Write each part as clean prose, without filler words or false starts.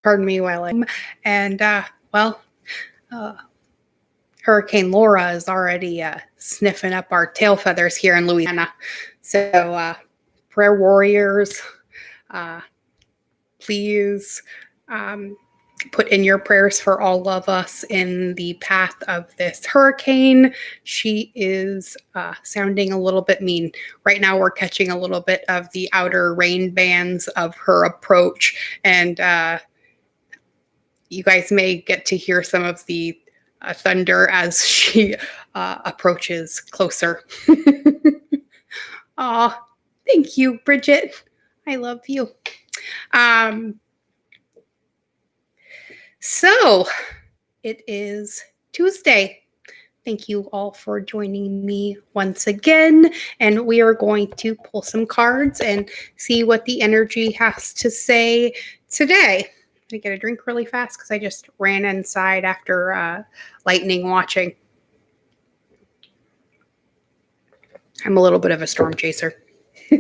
pardon me while I and uh, Hurricane Laura is already sniffing up our tail feathers here in Louisiana. So prayer warriors, please put in your prayers for all of us in the path of this hurricane. She is sounding a little bit mean. Right now we're catching a little bit of the outer rain bands of her approach, and you guys may get to hear some of the thunder as she approaches closer. Aw, thank you, Bridget. I love you. So it is Tuesday. Thank you all for joining me once again. And we are going to pull some cards and see what the energy has to say today. I'm going to get a drink really fast because I just ran inside after lightning watching. I'm a little bit of a storm chaser. All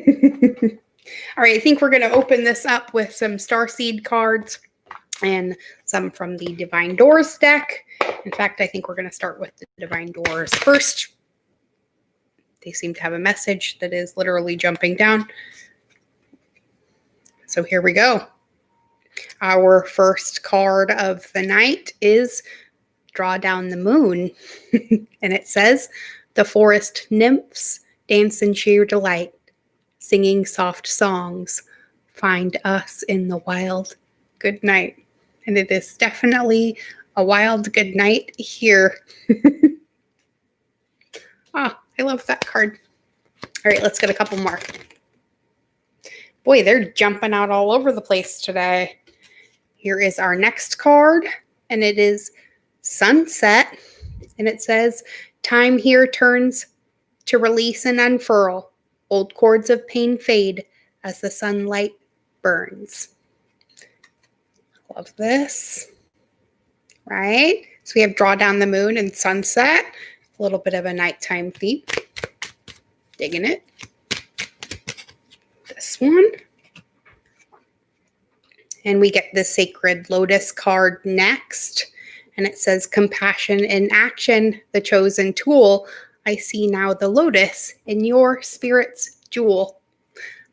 right, I think we're going to open this up with some Starseed cards and some from the Divine Doors deck. In fact, I think we're going to start with the Divine Doors first. They seem to have a message that is literally jumping down. So here we go. Our first card of the night is Draw Down the Moon. And it says, the forest nymphs dance in sheer delight, singing soft songs. Find us in the wild. Good night. And it is definitely a wild good night here. I love that card. All right, let's get a couple more. Boy, they're jumping out all over the place today. Here is our next card, and it is Sunset. And it says, time here turns to release and unfurl. Old cords of pain fade as the sunlight burns. Love this. Right? So we have Draw Down the Moon and Sunset. A little bit of a nighttime theme. Digging it. This one. And we get the Sacred Lotus card next. And it says, compassion in action, the chosen tool. I see now the lotus in your spirit's jewel.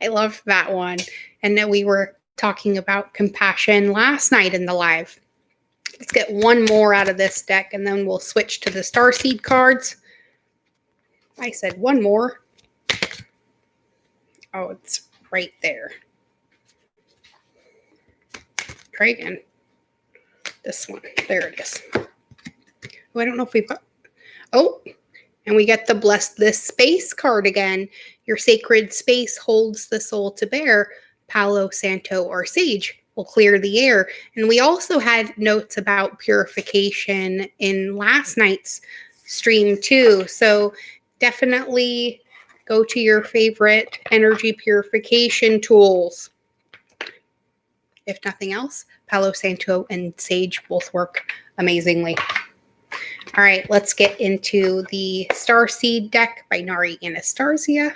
I love that one. And then we were talking about compassion last night in the live. Let's get one more out of this deck and then we'll switch to the Starseed cards. I said one more. Oh, it's right there. Try again. This one. There it is. Oh, I don't know if we've got... Oh, and we get the Bless This Space card again. Your sacred space holds the soul to bear. Palo Santo or Sage will clear the air. And we also had notes about purification in last night's stream too. So definitely go to your favorite energy purification tools. If nothing else, Palo Santo and Sage both work amazingly. All right, let's get into the Starseed deck by Nari Anastasia.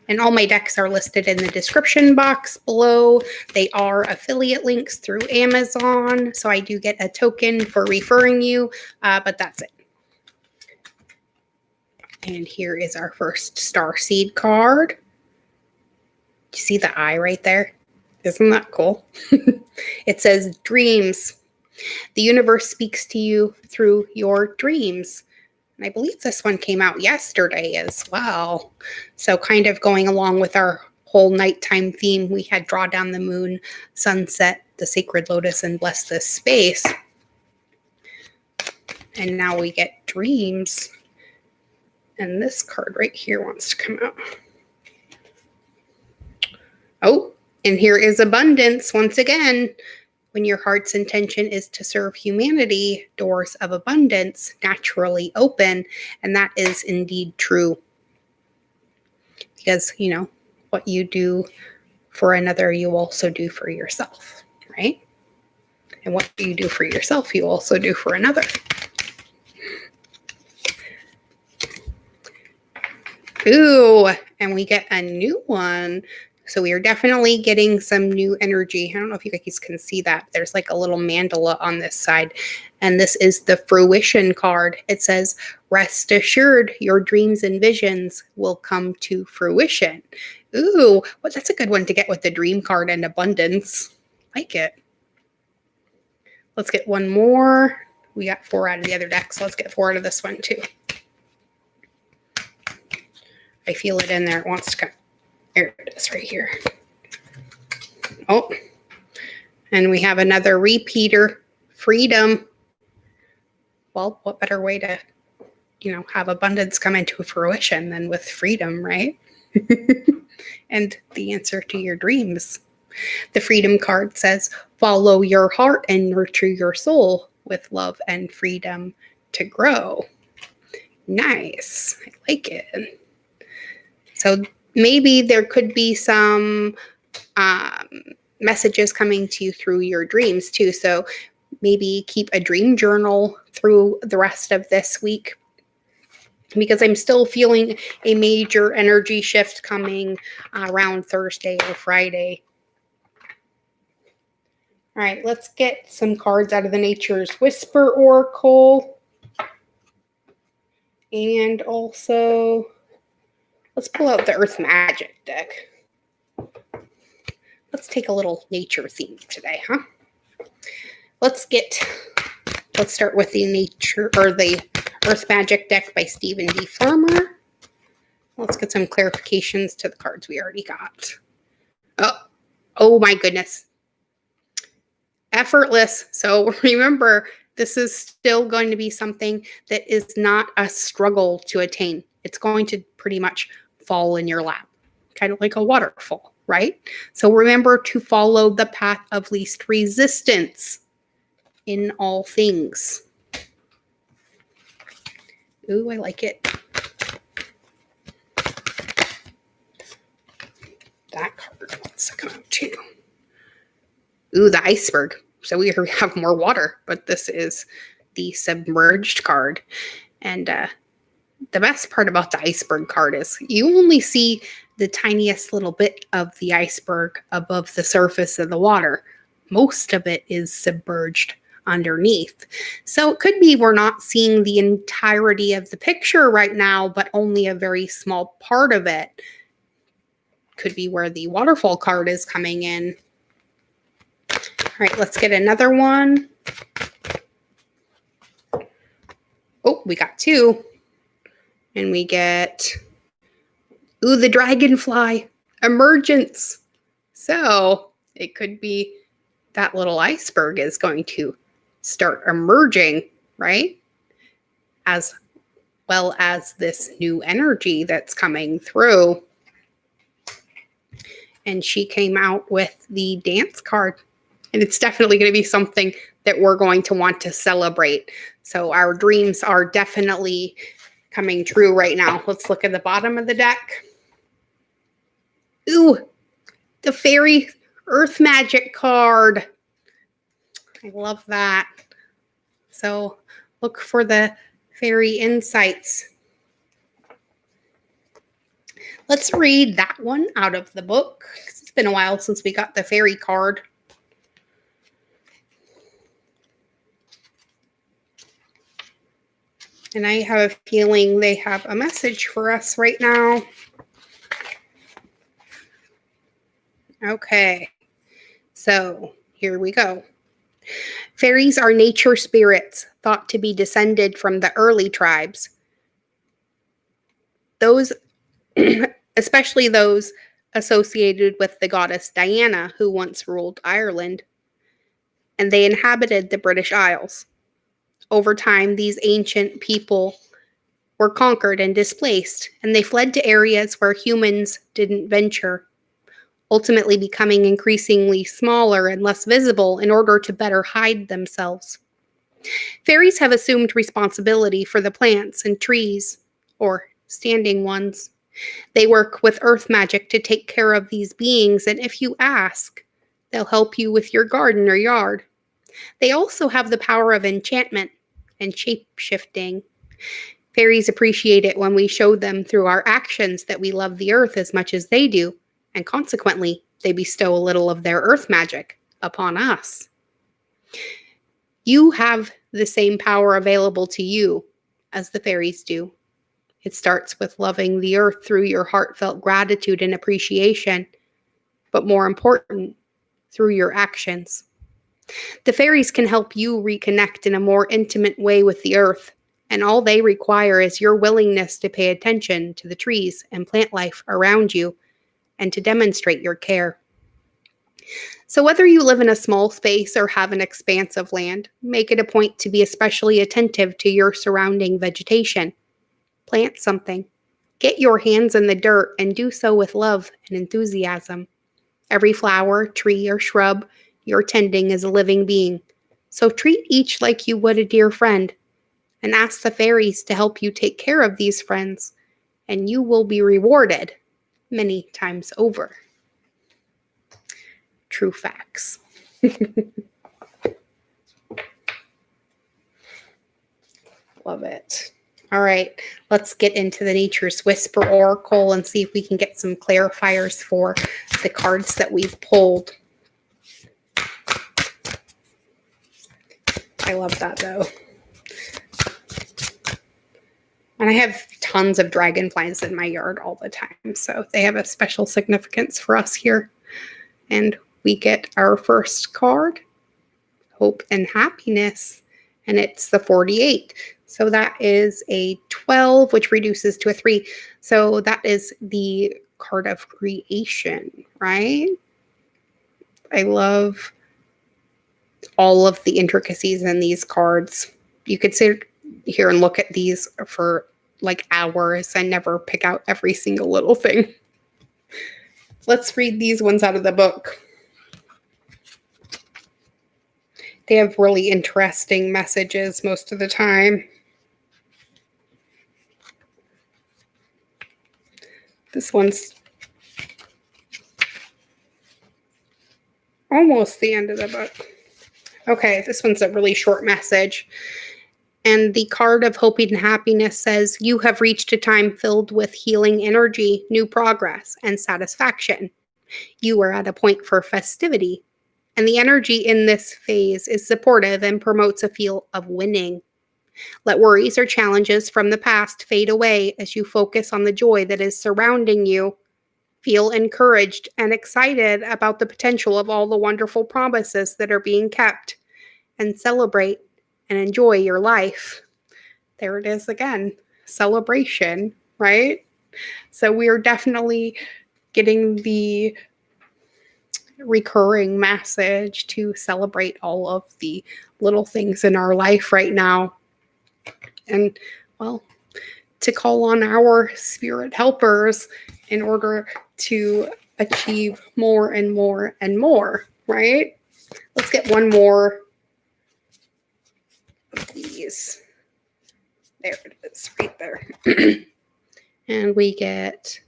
And all my decks are listed in the description box below. They are affiliate links through Amazon, so I do get a token for referring you, but that's it. And here is our first Starseed card. Do you see the eye right there? Isn't that cool? It says, dreams. The universe speaks to you through your dreams. And I believe this one came out yesterday as well. So kind of going along with our whole nighttime theme, we had Draw Down the Moon, Sunset, the Sacred Lotus, and Bless This Space. And now we get Dreams. And this card right here wants to come out. Oh, and here is Abundance once again. When your heart's intention is to serve humanity, doors of abundance naturally open. And that is indeed true. Because, you know, what you do for another, you also do for yourself, right? And what you do for yourself, you also do for another. Ooh, and we get a new one. So we are definitely getting some new energy. I don't know if you guys can see that. There's like a little mandala on this side. And this is the fruition card. It says, rest assured, your dreams and visions will come to fruition. Ooh, well, that's a good one to get with the dream card and abundance. Like it. Let's get one more. We got 4 out of the other deck, so let's get 4 out of this one too. I feel it in there. It wants to come. There it is right here. Oh, and we have another repeater, freedom. Well, what better way to, have abundance come into fruition than with freedom, right? And the answer to your dreams. The freedom card says, follow your heart and nurture your soul with love and freedom to grow. Nice. I like it. So maybe there could be some messages coming to you through your dreams too. So maybe keep a dream journal through the rest of this week, because I'm still feeling a major energy shift coming around Thursday or Friday. All right, let's get some cards out of the Nature's Whisper Oracle. And also, let's pull out the Earth Magic deck. Let's take a little nature theme today, huh? Let's start with the Earth Magic deck by Stephen D. Farmer. Let's get some clarifications to the cards we already got. Oh my goodness. Effortless. So remember, this is still going to be something that is not a struggle to attain. It's going to pretty much fall in your lap, kind of like a waterfall, right? So remember to follow the path of least resistance in all things. Ooh, I like it. That card wants to come out too. Ooh, the iceberg. So we have more water, but this is the submerged card. And the best part about the iceberg card is you only see the tiniest little bit of the iceberg above the surface of the water. Most of it is submerged underneath. So it could be we're not seeing the entirety of the picture right now, but only a very small part of it. Could be where the waterfall card is coming in. All right, let's get another one. Oh, we got 2. And we get, ooh, the dragonfly, emergence. So it could be that little iceberg is going to start emerging, right? As well as this new energy that's coming through. And she came out with the dance card. And it's definitely going to be something that we're going to want to celebrate. So our dreams are definitely coming true right now. Let's look at the bottom of the deck. Ooh, the Fairy Earth Magic card. I love that. So look for the fairy insights. Let's read that one out of the book. It's been a while since we got the fairy card. And I have a feeling they have a message for us right now. Okay, so here we go. Fairies are nature spirits thought to be descended from the early tribes. Those, especially those associated with the goddess Diana, who once ruled Ireland, and they inhabited the British Isles. Over time, these ancient people were conquered and displaced, and they fled to areas where humans didn't venture, ultimately becoming increasingly smaller and less visible in order to better hide themselves. Fairies have assumed responsibility for the plants and trees, or standing ones. They work with earth magic to take care of these beings, and if you ask, they'll help you with your garden or yard. They also have the power of enchantment and shape-shifting. Fairies appreciate it when we show them through our actions that we love the earth as much as they do, and consequently, they bestow a little of their earth magic upon us. You have the same power available to you as the fairies do. It starts with loving the earth through your heartfelt gratitude and appreciation, but more important, through your actions. The fairies can help you reconnect in a more intimate way with the earth, and all they require is your willingness to pay attention to the trees and plant life around you and to demonstrate your care. So whether you live in a small space or have an expanse of land, make it a point to be especially attentive to your surrounding vegetation. Plant something. Get your hands in the dirt and do so with love and enthusiasm. Every flower, tree, or shrub you're tending is a living being. So treat each like you would a dear friend, and ask the fairies to help you take care of these friends, and you will be rewarded many times over. True facts. Love it. All right, let's get into the Nature's Whisper Oracle and see if we can get some clarifiers for the cards that we've pulled. I love that though. And I have tons of dragonflies in my yard all the time, so they have a special significance for us here. And we get our first card, Hope and Happiness, and it's the 48. So that is a 12, which reduces to a 3. So that is the card of creation, right? I love all of the intricacies in these cards. You could sit here and look at these for like hours and never pick out every single little thing. Let's read these ones out of the book. They have really interesting messages most of the time. This one's almost the end of the book. Okay, this one's a really short message. And the card of Hope and Happiness says, you have reached a time filled with healing energy, new progress, and satisfaction. You are at a point for festivity. And the energy in this phase is supportive and promotes a feel of winning. Let worries or challenges from the past fade away as you focus on the joy that is surrounding you. Feel encouraged and excited about the potential of all the wonderful promises that are being kept. And celebrate and enjoy your life. There it is again. Celebration, right? So we are definitely getting the recurring message to celebrate all of the little things in our life right now. And, well, to call on our spirit helpers in order to achieve more and more and more, right? Let's get one more of these. There it is, right there. And we get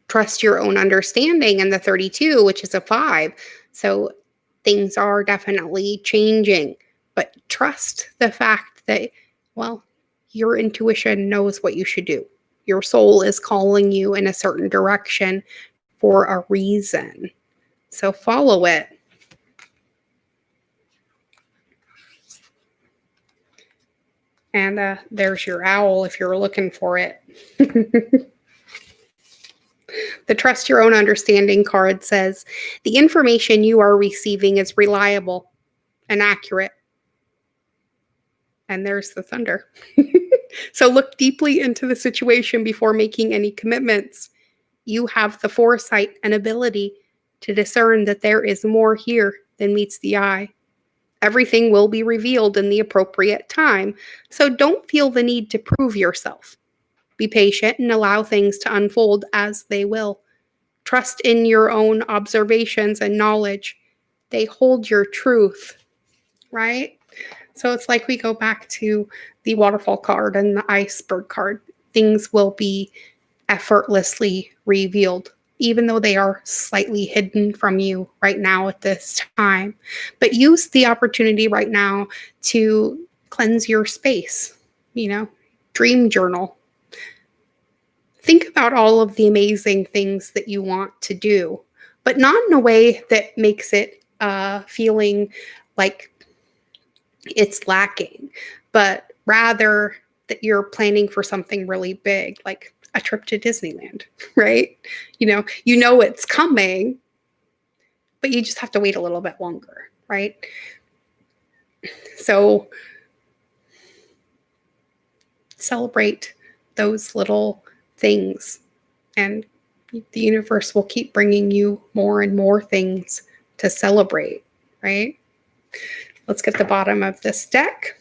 Trust Your Own Understanding and the 32, which is a 5. So things are definitely changing, but trust the fact that, well, your intuition knows what you should do. Your soul is calling you in a certain direction for a reason. So follow it. And there's your owl if you're looking for it. The Trust Your Own Understanding card says, the information you are receiving is reliable and accurate. And there's the thunder. So look deeply into the situation before making any commitments. You have the foresight and ability to discern that there is more here than meets the eye. Everything will be revealed in the appropriate time, so don't feel the need to prove yourself. Be patient and allow things to unfold as they will. Trust in your own observations and knowledge. They hold your truth, right? So it's like we go back to the waterfall card and the iceberg card. Things will be effortlessly revealed, even though they are slightly hidden from you right now at this time. But use the opportunity right now to cleanse your space, dream journal. think about all of the amazing things that you want to do, but not in a way that makes it feeling like it's lacking, but rather that you're planning for something really big, like a trip to Disneyland, right? You know it's coming, but you just have to wait a little bit longer, right? So celebrate those little things, and the universe will keep bringing you more and more things to celebrate, right? Let's get the bottom of this deck.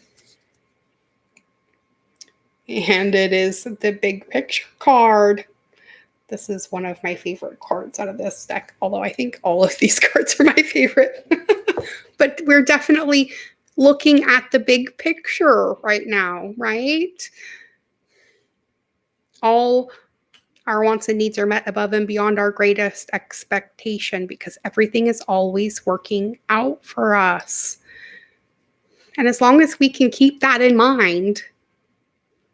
And it is the big picture card. This is one of my favorite cards out of this deck, although I think all of these cards are my favorite. But we're definitely looking at the big picture right now, right? All our wants and needs are met above and beyond our greatest expectation, because everything is always working out for us. And as long as we can keep that in mind,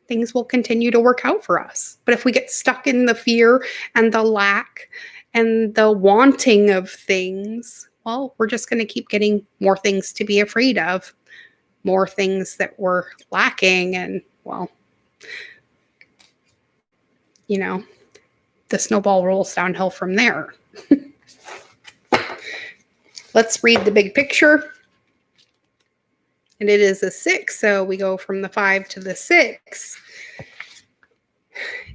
things will continue to work out for us. But if we get stuck in the fear and the lack and the wanting of things, well, we're just going to keep getting more things to be afraid of, more things that we're lacking. And, well, the snowball rolls downhill from there. Let's read the big picture. And it is a 6, so we go from the 5 to the 6.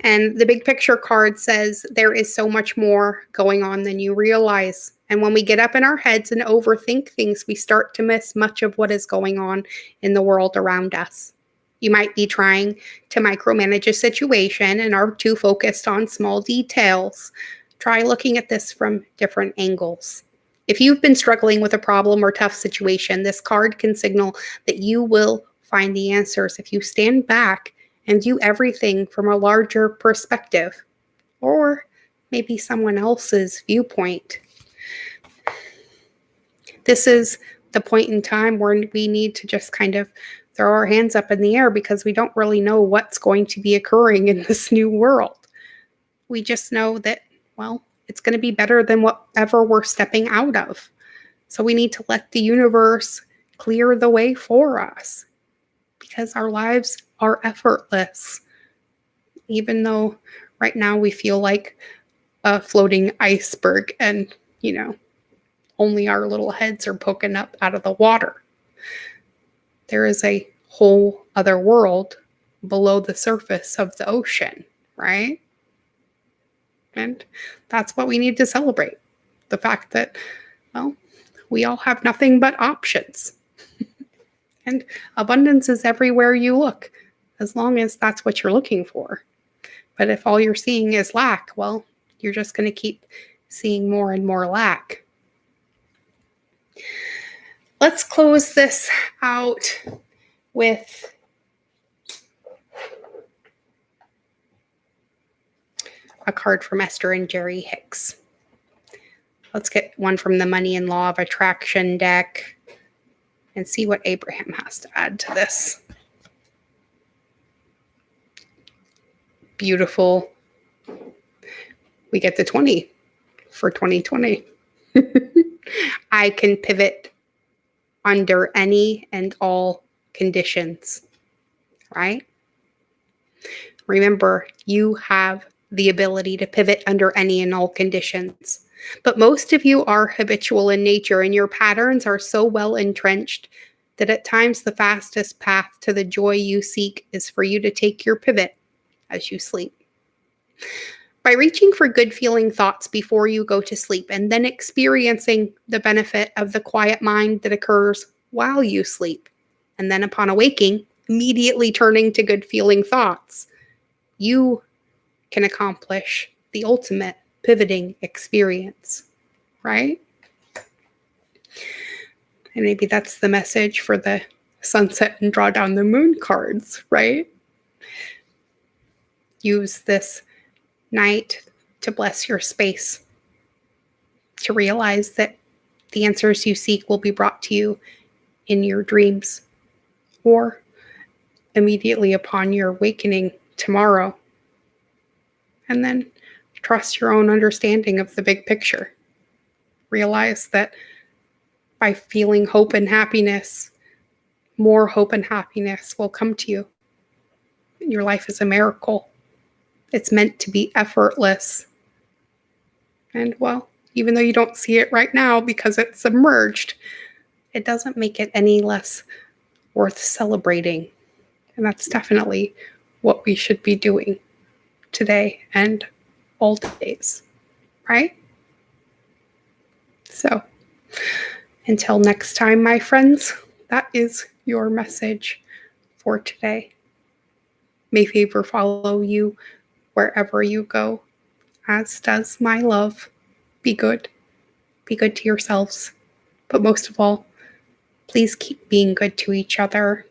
And the big picture card says there is so much more going on than you realize. And when we get up in our heads and overthink things, we start to miss much of what is going on in the world around us. You might be trying to micromanage a situation and are too focused on small details. Try looking at this from different angles. If you've been struggling with a problem or tough situation, this card can signal that you will find the answers if you stand back and view everything from a larger perspective, or maybe someone else's viewpoint. This is the point in time where we need to just kind of throw our hands up in the air, because we don't really know what's going to be occurring in this new world. We just know that, well, it's going to be better than whatever we're stepping out of. So we need to let the universe clear the way for us, because our lives are effortless. Even though right now we feel like a floating iceberg and, only our little heads are poking up out of the water. There is a whole other world below the surface of the ocean, right? And that's what we need to celebrate. The fact that, well, we all have nothing but options. And abundance is everywhere you look, as long as that's what you're looking for. But if all you're seeing is lack, well, you're just going to keep seeing more and more lack. Let's close this out with a card from Esther and Jerry Hicks. Let's get one from the Money and Law of Attraction deck and see what Abraham has to add to this. Beautiful. We get the 20 for 2020. I can pivot under any and all conditions, right? Remember, you have the ability to pivot under any and all conditions. But most of you are habitual in nature, and your patterns are so well entrenched that at times the fastest path to the joy you seek is for you to take your pivot as you sleep. By reaching for good feeling thoughts before you go to sleep and then experiencing the benefit of the quiet mind that occurs while you sleep, and then upon awaking, immediately turning to good feeling thoughts, you can accomplish the ultimate pivoting experience, right? And maybe that's the message for the sunset and draw down the moon cards, right? Use this night to bless your space, to realize that the answers you seek will be brought to you in your dreams or immediately upon your awakening tomorrow. And then trust your own understanding of the big picture. Realize that by feeling hope and happiness, more hope and happiness will come to you. Your life is a miracle. It's meant to be effortless. And well, even though you don't see it right now because it's submerged, it doesn't make it any less worth celebrating. And that's definitely what we should be doing today and all days, right? So until next time, my friends, that is your message for today. May favor follow you wherever you go, as does my love. Be good. Be good to yourselves. But most of all, please keep being good to each other.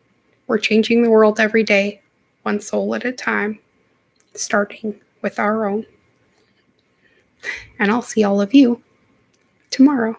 We're changing the world every day, one soul at a time, starting with our own. And I'll see all of you tomorrow.